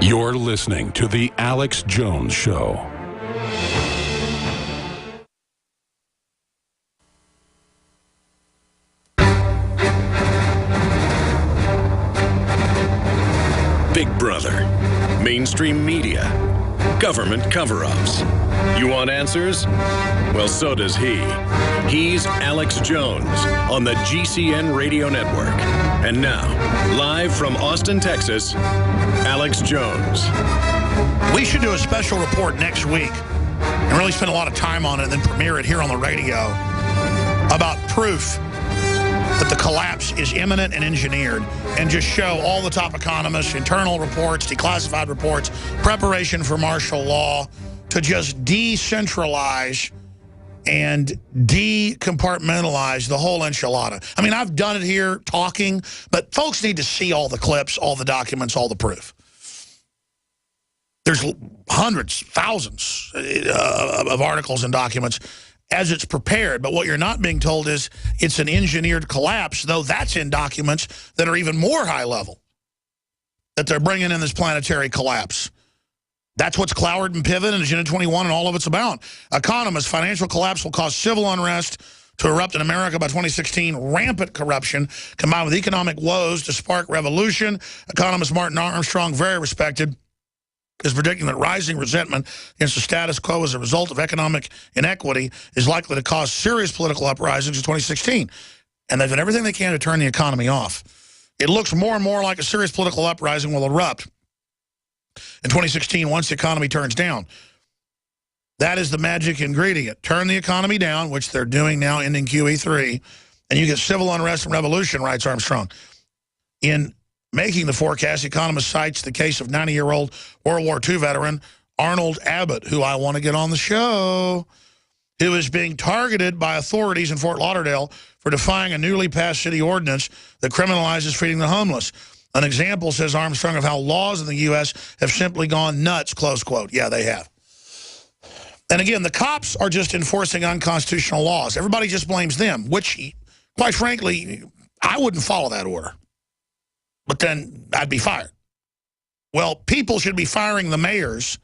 You're listening to The Alex Jones Show. Big Brother, mainstream media, government cover-ups. You want answers? Well, so does he. He's Alex Jones on the GCN Radio Network. And now, live from Austin, Texas, Alex Jones. We should do a special report next week and really spend a lot of time on it and then premiere it here on the radio about proof that the collapse is imminent and engineered, and just show all the top economists, internal reports, declassified reports, preparation for martial law, to just decentralize and decompartmentalize the whole enchilada. I mean, I've done it here talking, but folks need to see all the clips, all the documents, all the proof. There's hundreds, thousands of articles and documents as it's prepared, but what you're not being told is it's an engineered collapse, though that's in documents that are even more high level, that they're bringing in this planetary collapse. That's what's Cloward and Pivot and Agenda 21 and all of it's about. Economists, financial collapse will cause civil unrest to erupt in America by 2016, rampant corruption combined with economic woes to spark revolution. Economist Martin Armstrong, very respected, is predicting that rising resentment against the status quo as a result of economic inequity is likely to cause serious political uprisings in 2016. And they've done everything they can to turn the economy off. It looks more and more like a serious political uprising will erupt in 2016 once the economy turns down. That is the magic ingredient. Turn the economy down, which they're doing now, ending QE3, and you get civil unrest and revolution, writes Armstrong. In making the forecast, economist cites the case of 90-year-old World War II veteran Arnold Abbott, who I want to get on the show, who is being targeted by authorities in Fort Lauderdale for defying a newly passed city ordinance that criminalizes feeding the homeless. An example, says Armstrong, of how laws in the U.S. have simply gone nuts, close quote. Yeah, they have. And again, the cops are just enforcing unconstitutional laws. Everybody just blames them, which, quite frankly, I wouldn't follow that order. But then I'd be fired. Well, people should be firing the mayors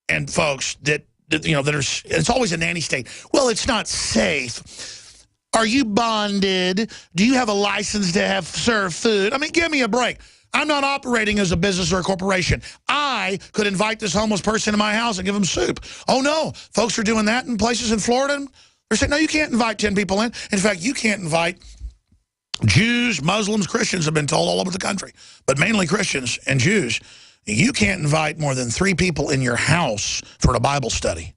and folks that you know, that are, it's always a nanny state. Well, it's not safe. Are you bonded? Do you have a license to serve food? I mean, give me a break. I'm not operating as a business or a corporation. I could invite this homeless person to my house and give them soup. Oh, no. Folks are doing that in places in Florida. They're saying, no, you can't invite 10 people in. In fact, you can't invite Jews, Muslims, Christians have been told all over the country, but mainly Christians and Jews. You can't invite more than 3 people in your house for a Bible study.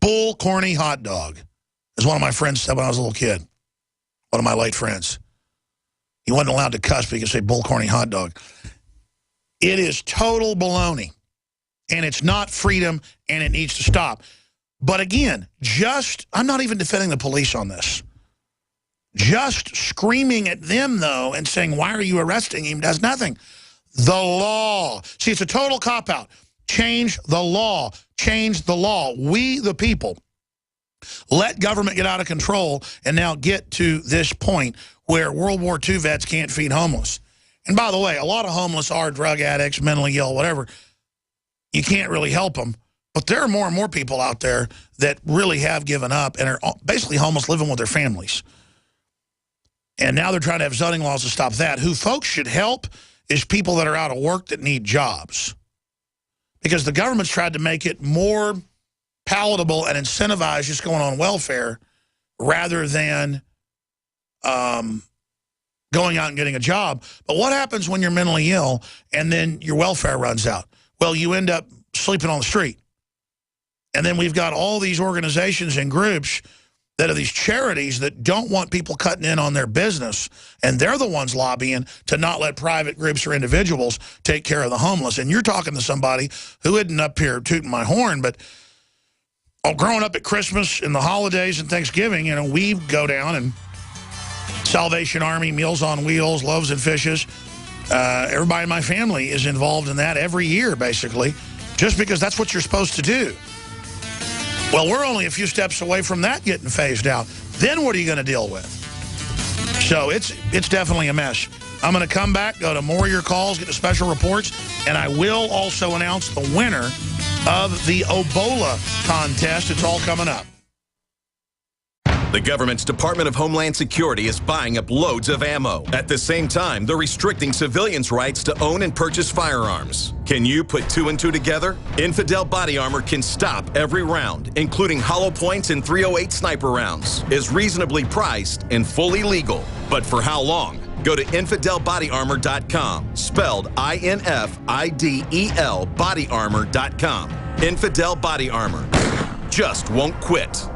Bull corny hot dog, as one of my friends said when I was a little kid. One of my late friends. He wasn't allowed to cuss, but he could say bull corny hot dog. It is total baloney, and it's not freedom, and it needs to stop. But again, I'm not even defending the police on this. Just screaming at them, though, and saying, why are you arresting him, does nothing. The law. See, it's a total cop-out. Change the law. Change the law. We, the people, let government get out of control and now get to this point where World War II vets can't feed homeless. And by the way, a lot of homeless are drug addicts, mentally ill, whatever. You can't really help them. But there are more and more people out there that really have given up and are basically homeless, living with their families. And now they're trying to have zoning laws to stop that. Who folks should help is people that are out of work that need jobs. Because the government's tried to make it more palatable and incentivize just going on welfare rather than going out and getting a job. But what happens when you're mentally ill and then your welfare runs out? Well, you end up sleeping on the street. And then we've got all these organizations and groups that are these charities that don't want people cutting in on their business, and they're the ones lobbying to not let private groups or individuals take care of the homeless. And you're talking to somebody who isn't up here tooting my horn, but growing up at Christmas and the holidays and Thanksgiving, you know, we go down and Salvation Army, Meals on Wheels, Loaves and Fishes, everybody in my family is involved in that every year, basically, just because that's what you're supposed to do. Well, we're only a few steps away from that getting phased out. Then what are you going to deal with? So it's definitely a mess. I'm going to come back, go to more of your calls, get to special reports, and I will also announce the winner of the Ebola contest. It's all coming up. The government's Department of Homeland Security is buying up loads of ammo. At the same time, they're restricting civilians' rights to own and purchase firearms. Can you put 2 and 2 together? Infidel Body Armor can stop every round, including hollow points and .308 sniper rounds, is reasonably priced and fully legal. But for how long? Go to InfidelBodyArmor.com, spelled INFIDEL bodyarmor.com. Infidel Body Armor. Just won't quit.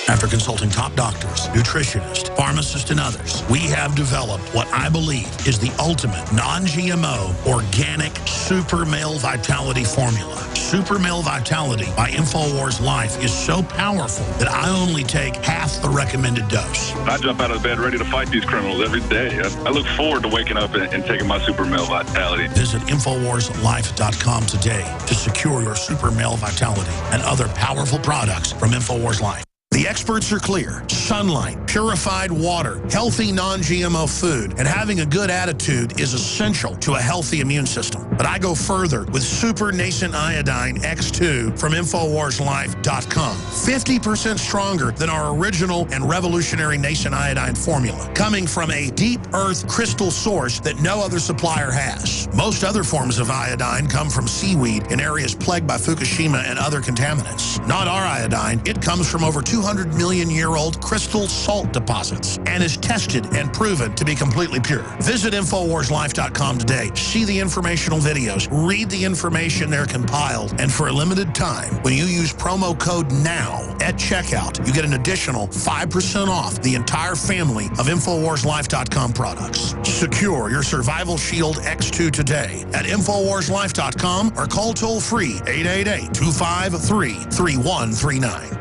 After consulting top doctors, nutritionists, pharmacists, and others, we have developed what I believe is the ultimate non-GMO organic Super Male Vitality formula. Super Male Vitality by InfoWars Life is so powerful that I only take half the recommended dose. I jump out of bed ready to fight these criminals every day. I look forward to waking up and taking my Super Male Vitality. Visit InfoWarsLife.com today to secure your Super Male Vitality and other powerful products from InfoWars Life. The experts are clear. Sunlight, purified water, healthy non-GMO food, and having a good attitude is essential to a healthy immune system. But I go further with Super Nascent Iodine X2 from InfoWarsLife.com. 50% stronger than our original and revolutionary Nascent Iodine formula, coming from a deep earth crystal source that no other supplier has. Most other forms of iodine come from seaweed in areas plagued by Fukushima and other contaminants. Not our iodine. It comes from over 200-million-year-old crystal salt deposits and is tested and proven to be completely pure. Visit InfoWarsLife.com today. See the informational videos. Read the information there compiled. And for a limited time, when you use promo code NOW at checkout, you get an additional 5% off the entire family of InfoWarsLife.com products. Secure your Survival Shield X2 today at InfoWarsLife.com or call toll-free 888-253-3139.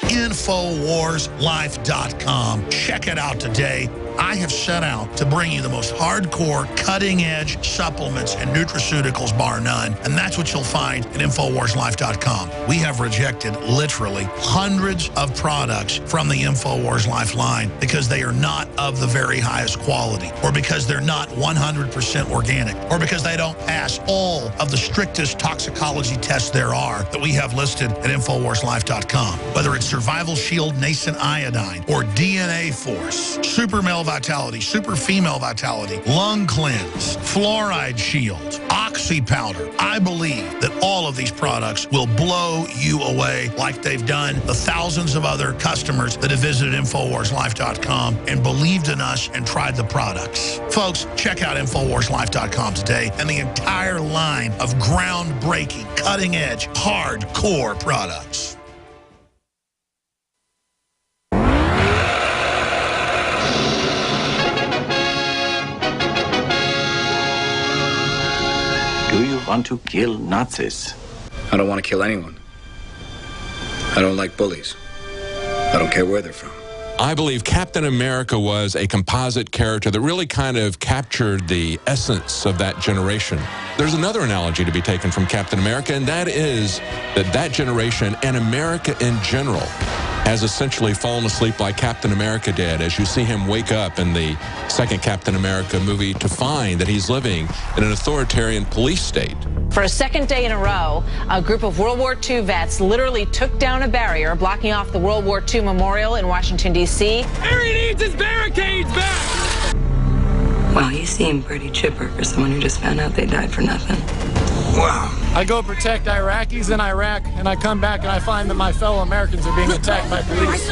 InfoWarsLife.com. Check it out today. I have set out to bring you the most hardcore, cutting-edge supplements and nutraceuticals, bar none. And that's what you'll find at InfoWarsLife.com. We have rejected literally hundreds of products from the InfoWars Life line because they are not of the very highest quality, or because they're not 100% organic, or because they don't pass all of the strictest toxicology tests there are that we have listed at InfoWarsLife.com. Whether it's Survival Shield Nascent Iodine or DNA Force, Super Male Vitality, Super Female Vitality, Lung Cleanse, Fluoride Shield, Oxy Powder. I believe that all of these products will blow you away like they've done the thousands of other customers that have visited InfoWarsLife.com and believed in us and tried the products. Folks, check out InfoWarsLife.com today and the entire line of groundbreaking, cutting-edge, hardcore products. Do you want to kill Nazis? I don't want to kill anyone. I don't like bullies. I don't care where they're from. I believe Captain America was a composite character that really kind of captured the essence of that generation. There's another analogy to be taken from Captain America, and that is that generation and America in general has essentially fallen asleep like Captain America did, as you see him wake up in the second Captain America movie to find that he's living in an authoritarian police state. For a second day in a row, a group of World War II vets literally took down a barrier blocking off the World War II memorial in Washington, D.C. Harry needs his barricades back! Well, you seem pretty chipper for someone who just found out they died for nothing. Wow. I go protect Iraqis in Iraq, and I come back and I find that my fellow Americans are being attacked by police.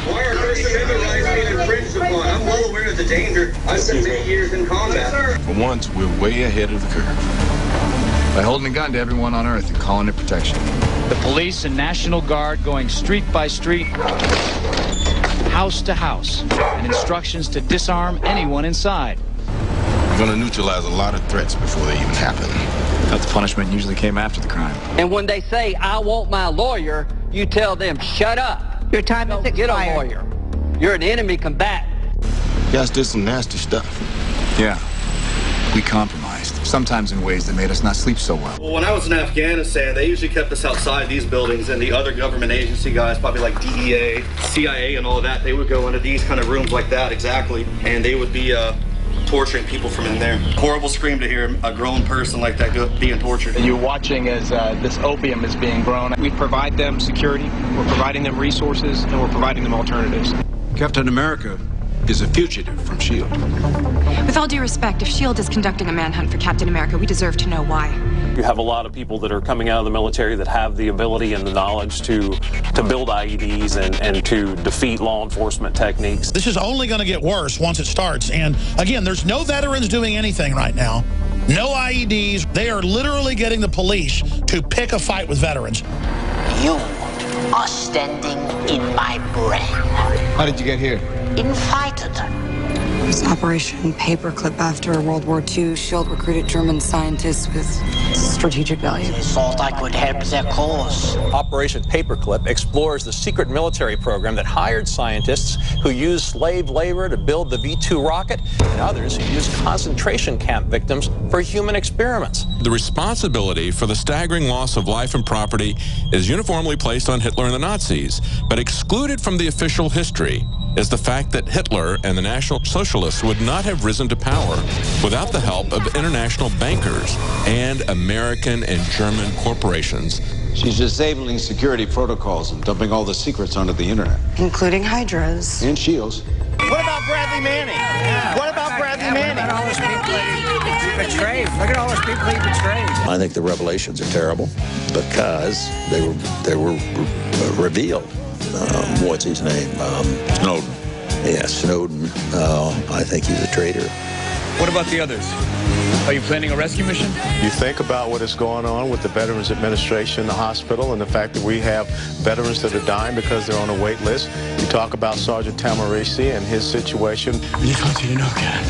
Why are First Amendment rights being infringed upon? I'm well aware of the danger. I've spent many years in combat. For once, we're way ahead of the curve. By holding a gun to everyone on Earth and calling it protection. The police and National Guard going street by street, house to house, and instructions to disarm anyone inside. We're going to neutralize a lot of threats before they even happen. Thought the punishment usually came after the crime. And when they say, I want my lawyer, you tell them, shut up. Your time is expired. Get a lawyer. You're an enemy combatant. You guys did some nasty stuff. Yeah, we compromised. sometimes in ways that made us not sleep so well. Well, when I was in Afghanistan, they usually kept us outside these buildings, and the other government agency guys, probably like DEA, CIA, and all of that, they would go into these kind of rooms like that, exactly, and they would be torturing people from in there. Horrible scream to hear a grown person like that being tortured. You're watching as this opium is being grown. We provide them security, we're providing them resources, and we're providing them alternatives. Captain America is a fugitive from S.H.I.E.L.D. With all due respect, if S.H.I.E.L.D. is conducting a manhunt for Captain America, we deserve to know why. You have a lot of people that are coming out of the military that have the ability and the knowledge to build IEDs and to defeat law enforcement techniques. This is only going to get worse once it starts. And again, there's no veterans doing anything right now. No IEDs. They are literally getting the police to pick a fight with veterans. You are standing in my brain. How did you get here? Invited. It was Operation Paperclip after World War II. S.H.I.E.L.D. recruited German scientists with strategic value. They thought I could help their cause. Operation Paperclip explores the secret military program that hired scientists who used slave labor to build the V-2 rocket and others who used concentration camp victims for human experiments. The responsibility for the staggering loss of life and property is uniformly placed on Hitler and the Nazis, but excluded from the official history is the fact that Hitler and the National Socialists would not have risen to power without the help of international bankers and American and German corporations. She's disabling security protocols and dumping all the secrets onto the internet. Including Hydras. And SHIELDs. What about Bradley Manning? What about Bradley Manning? Look at all those people he betrayed. Look at all those people he betrayed. I think the revelations are terrible because they were revealed. What's his name? Snowden. Yeah, Snowden. I think he's a traitor. What about the others? Are you planning a rescue mission? You think about what is going on with the Veterans Administration, the hospital, and the fact that we have veterans that are dying because they're on a wait list. You talk about Sergeant Tamarisi and his situation. I just want you to know, Cat.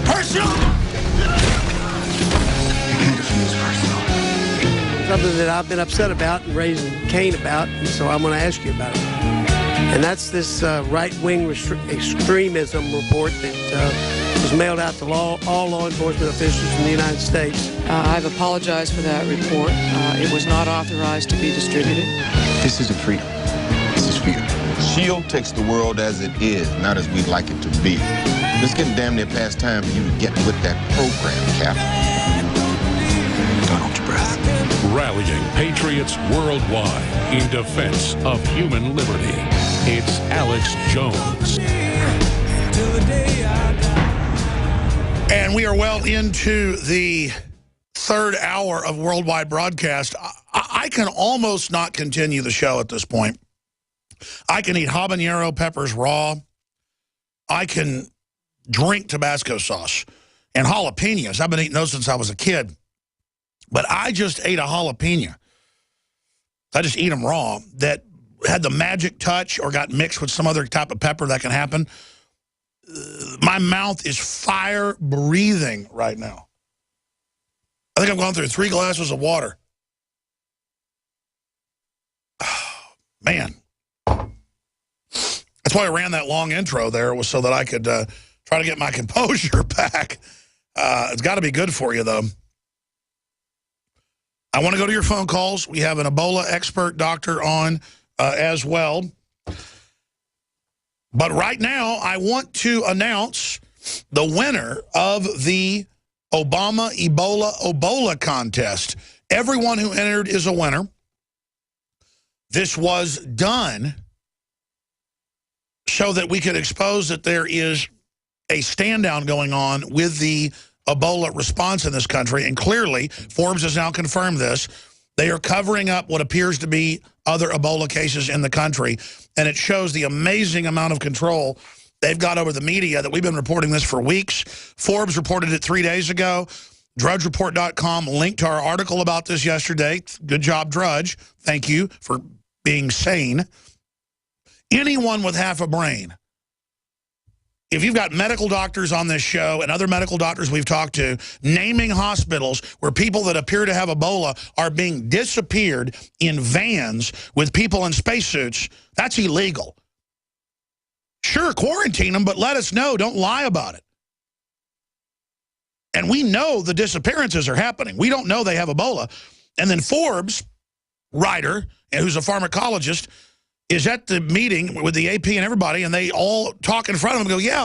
Personal! You can't defuse personal. Something that I've been upset about and raising Cain about, and so I'm going to ask you about it. And that's this right-wing extremism report that was mailed out to all law enforcement officials in the United States. I've apologized for that report. It was not authorized to be distributed. This isn't freedom. This is fear. S.H.I.E.L.D. takes the world as it is, not as we'd like it to be. It's getting damn near past time for you to get with that program, Cap. Don't hold your breath. Rallying patriots worldwide in defense of human liberty. It's Alex Jones. And we are well into the third hour of worldwide broadcast. I can almost not continue the show at this point. I can eat habanero peppers raw. I can drink Tabasco sauce and jalapenos. I've been eating those since I was a kid. But I just ate a jalapeno. I just eat them raw that had the magic touch or got mixed with some other type of pepper that can happen. My mouth is fire breathing right now. I think I've gone through 3 glasses of water. Oh, man. That's why I ran that long intro there, was so that I could try to get my composure back. It's got to be good for you, though. I want to go to your phone calls. We have an Ebola expert doctor on as well. But right now, I want to announce the winner of the Obama Ebola contest. Everyone who entered is a winner. This was done so that we could expose that there is a stand down going on with the Ebola response in this country. And clearly, Forbes has now confirmed this. They are covering up what appears to be other Ebola cases in the country. And it shows the amazing amount of control they've got over the media that we've been reporting this for weeks. Forbes reported it 3 days ago. DrudgeReport.com linked to our article about this yesterday. Good job, Drudge. Thank you for being sane. Anyone with half a brain, if you've got medical doctors on this show and other medical doctors we've talked to, naming hospitals where people that appear to have Ebola are being disappeared in vans with people in spacesuits, that's illegal. Sure, quarantine them, but let us know. Don't lie about it. And we know the disappearances are happening. We don't know they have Ebola. And then Forbes writer, who's a pharmacologist, is at the meeting with the AP and everybody, and they all talk in front of him and go, yeah,